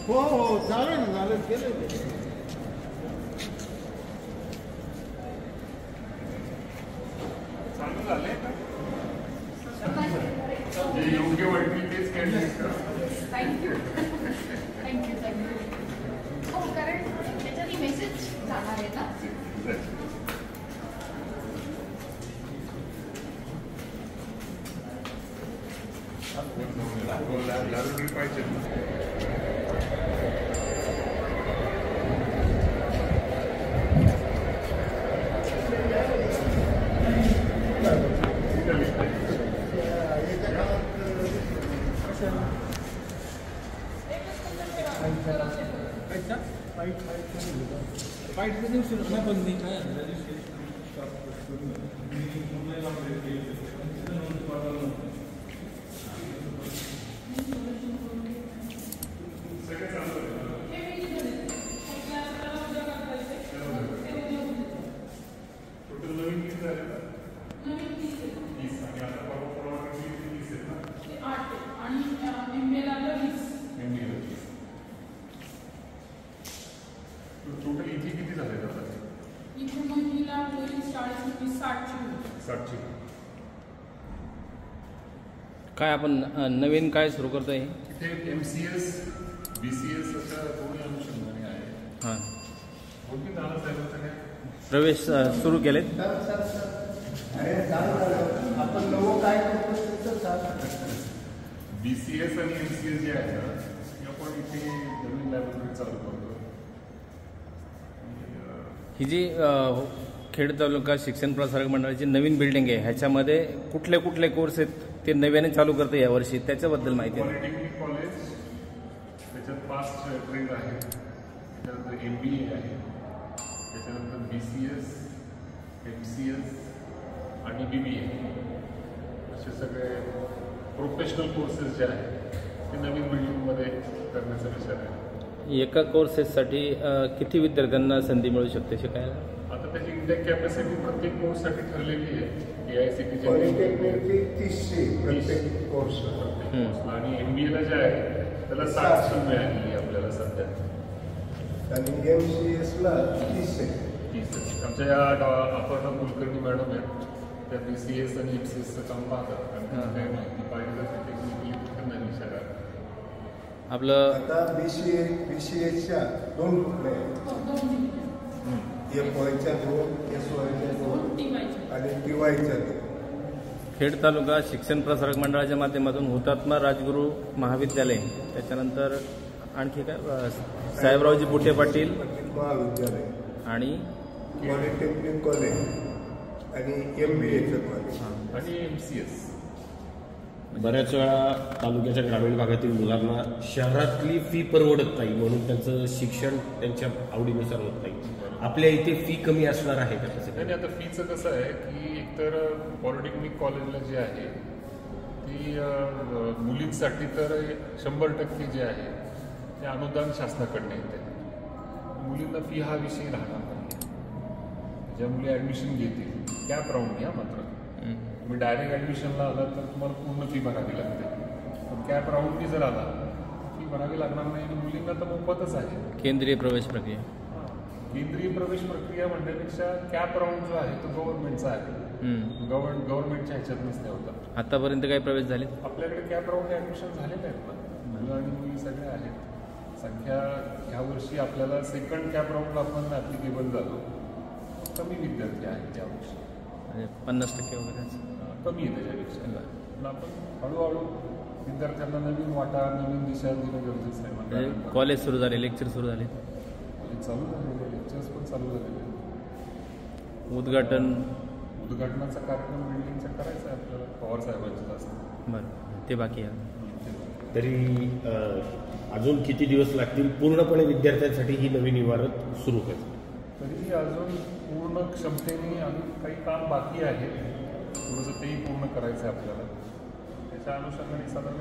हो हो झालं ना, झालं केलं. चालू झालंय का? जे योग्य वाटतील तेच कॅन्डिडेट करा. Thank you thank you thank you. हो कारण त्याच्यानी मेसेज जाणार आहे ना. पाहिजे फाईट दिवशी ना बंदी काय टोटल इथे किती झाले आता? इथे महिला 60ची. काय आपण नवीन काय सुरू करतोय? इथे MCS BCS अशा दोन्ही अनुषंगाने आहे. हां, कोणती नावं साहेबांचं काय? प्रवेश सुरू केलेत. आपण नवं काय करतो BCS आणि MCS जे आहे ना, ते आपण इथे नवीन लायब्ररी चालू करतो. ही जी खेड तालुका शिक्षण प्रसारक मंडळाची नवीन बिल्डिंग आहे, ह्याच्यामध्ये कुठले कुठले कोर्स आहेत ते नव्याने चालू करतो यावर्षी, त्याच्याबद्दल माहिती आहे? पॉलिटेक्निक कॉलेज, त्याच्यात फास्ट ट्रेंड आहे, त्याच्यानंतर MBA आहे, त्याच्यानंतर BCS, MCS आणि BBA असे सगळे प्रोफेशनल कोर्सेस जे आहेत ते नवीन बिल्डिंगमध्ये करण्याचा विचार आहे. एका कोर्सेससाठी किती विद्यार्थ्यांना संधी मिळू शकते शिकायला? आता त्याची इंटेक कॅपॅसिटी प्रत्येक कोर्ससाठी ठरलेली आहे. AICTE पॉलिटेक्निकची 30 प्रत्येक कोर्स आणि MBAला जे आहे त्याला 60 मिळालेली आपल्याला सध्या. आणि MCSला 30 आहे. आमच्या या अपर्णा कुलकर्णी मॅडम आहेत, त्या BCS आणि MCSचं काम पाहतात आणि काही माहिती पाहिजे तर टेक्निकली त्यांना विचारा. आपलं आता BCSच्या 2 तुकडे आहेत. FYच्या 2, SYच्या 2 आणि TYच्या 2. खेड तालुका शिक्षण प्रसारक मंडळाच्या माध्यमातून हुतात्मा राजगुरू महाविद्यालय, त्याच्यानंतर आणखी काय साहेबरावजी बुटे पाटील महाविद्यालय आणि पॉलिटेक्निक कॉलेज आणि MBAचं कॉलेज आणि MCS. बऱ्याच वेळा तालुक्याच्या ग्रामीण भागातील मुलांना शहरातली फी परवडत नाही, म्हणून त्यांचं शिक्षण त्यांच्या आवडीनुसार होत नाही. आपल्या इथे फी कमी असणार आहे का? तसं नाही, आता फीचं कसं आहे की एकतर पॉलिटेक्निक कॉलेजला जे आहे ती मुलींसाठी तर 100% जे आहे ते अनुदान शासनाकडनं येते. मुलींना फी हा विषय राहणार नाही. ज्या मुली ॲडमिशन घेतील कॅप राऊंड घ्या, मात्र तुम्ही डायरेक्ट ॲडमिशनला आला तर तुम्हाला पूर्ण फी भरावी लागते. पण कॅप राऊंडनी जर आला फी भरावी लागणार नाही आणि मुलींना तर मोफतच आहे. केंद्रीय प्रवेश प्रक्रिया, केंद्रीय प्रवेश प्रक्रिया म्हणण्यापेक्षा कॅप राऊंड जो आहे तो गव्हर्नमेंटचा आहे. गव्हर्नमेंटच्या ह्याच्यात नसते होता. आतापर्यंत काही प्रवेश झाले? आपल्याकडे कॅप राऊंड ॲडमिशन झालेले आहेत ना, मुलं आणि मुली सगळे आहेत. संख्या ह्या वर्षी आपल्याला सेकंड कॅप राऊंडला आपण ॲप्लिकेबल झालो. कमी विद्यार्थी आहेत यावर्षी, म्हणजे 50% वगैरे कमी आहे त्याच्यापेक्षा. पण आपण हळूहळू विद्यार्थ्यांना नवीन वाटा, नवीन दिशा देणं गरजेचं आहे. म्हणजे कॉलेज सुरू झाले, लेक्चर सुरू झाले, चालू झालेले लेक्चर्स पण चालू झालेले. उद्घाटनाचा कार्यक्रम बिल्डिंगचा करायचा आहे आपल्याला, पवार साहेबांचं जास्त. बरं, ते बाकी आहे. तरी अजून किती दिवस लागतील पूर्णपणे विद्यार्थ्यांसाठी ही नवीन इमारत सुरू करायची? तरी अजून पूर्ण क्षमतेने अजून काही काम बाकी आहे, थोडंसं तेही पूर्ण करायचं आहे आपल्याला. त्याच्या अनुषंगाने साधारण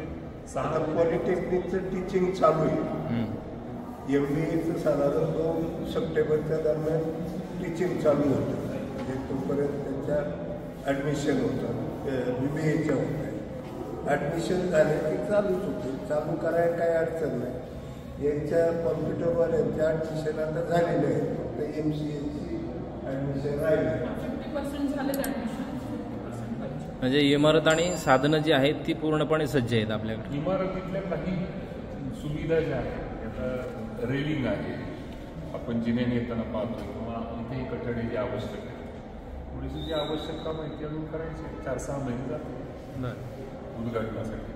6 पॉलिटेक्निकचं टीचिंग चालू आहे. MBAचं साधारण 2 सप्टेंबरच्या दरम्यान टीचिंग चालू होतं. म्हणजे तोपर्यंत त्यांच्या ॲडमिशन होतं. BBAच्या होतं. ॲडमिशन झाले की चालूच होते. चालू करायला काही अडचण नाही. यांच्या कॉम्प्युटरवर यांच्या ॲडमिशन आता झालेलं आहे. फक्त MCAची ॲडमिशन राहिली. 50% झाले ॲडमिशन. म्हणजे इमारत आणि साधनं जी आहेत ती पूर्णपणे सज्ज आहेत आपल्याकडे. इमारतीतल्या काही सुविधा ज्या आहेत, आता रेलिंग आहे, आपण जिन्याने येताना पाहतो, किंवा इथे कठडी जी आवश्यक आहे, थोडीशी जी आवश्यकता माहिती अजून करायची 4-6 महिने जातात उद्घाटनासाठी.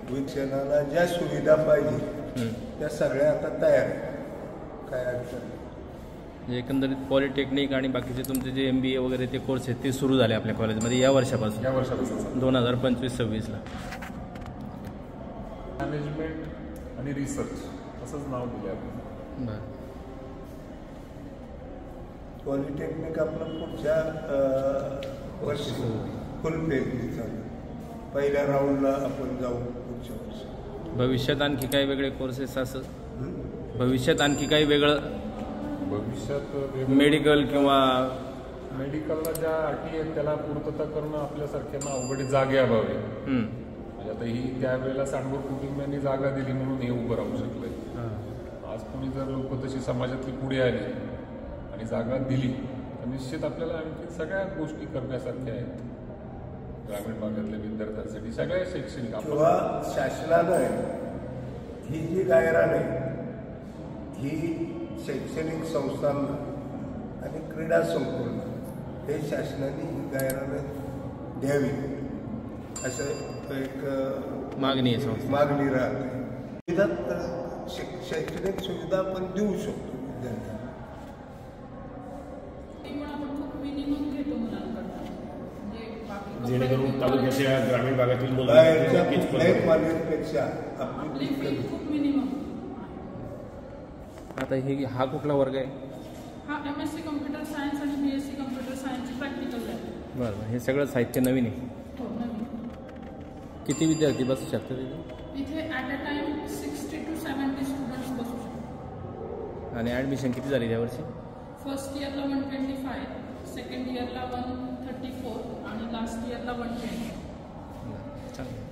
शिक्षणाला ज्या सुविधा पाहिजे त्या सगळ्या आता तयार आहेत. काय अडचण नाही. म्हणजे एकंदरीत पॉलिटेक्निक आणि बाकीचे तुमचे जे MBA वगैरे ते कोर्स आहेत ते सुरू झाले आपल्या कॉलेजमध्ये या वर्षापासून. या वर्षापासून 2025-26ला. मॅनेजमेंट आणि रिसर्च असंच नाव दिले आपण. बरं. पॉलिटेक्निक आपलं पुढच्या वर्षी फुल पेजने चालू. पहिल्या राऊंडला आपण जाऊ पुढच्या वर्षी. भविष्यात आणखी काही वेगळे कोर्सेस असं भविष्यात आणखी काही वेगळं भविष्यात मेडिकल किंवा मेडिकलला ज्या अटी आहेत त्याला पूर्तता करणं आपल्यासारख्यांना अवघड जागे अभावी. म्हणजे आता ही त्यावेळेला सांडगोड कुटुंबियांनी जागा दिली म्हणून हे उभं राहू शकलंय. आज कोणी जर लोक तशी समाजातली पुढे आली आणि जागा दिली तर निश्चित आपल्याला आणखी सगळ्या गोष्टी करण्यासारख्या आहेत ग्रामीण भागातल्या विद्यार्थ्यांसाठी, सगळ्या शैक्षणिक. किंवा शासनानं ही जी गायरान आहे ही शैक्षणिक संस्थांना आणि क्रीडा संकुलना हे शासनाने ही गायरानं द्यावी असं एक मागणी आहे. मागणी राहते. शैक्षणिक सुविधा आपण देऊ शकतो विद्यार्थ्यांना. जेणेकरून तालुक्याच्या ग्रामीण भागातील बाहेरच्या कुठल्याही कॉलेजपेक्षा आपली फी खूप मिनिमम. आता हा कुठला वर्ग आहे? हा MSc कम्प्युटर सायन्स आणि BSc कम्प्युटर सायन्सची प्रॅक्टिकल आहे. बरं. हे सगळं साहित्य नवीन आहे. हो, नवीन. किती विद्यार्थी बसू शकतात इथे at a time 60 to 70 students बसू शकतात. आणि ॲडमिशन किती झाली यावर्षी? फर्स्ट इयरला 125, सेकंड इयरला 134 आणि लास्ट इयरला 120. चांगलं.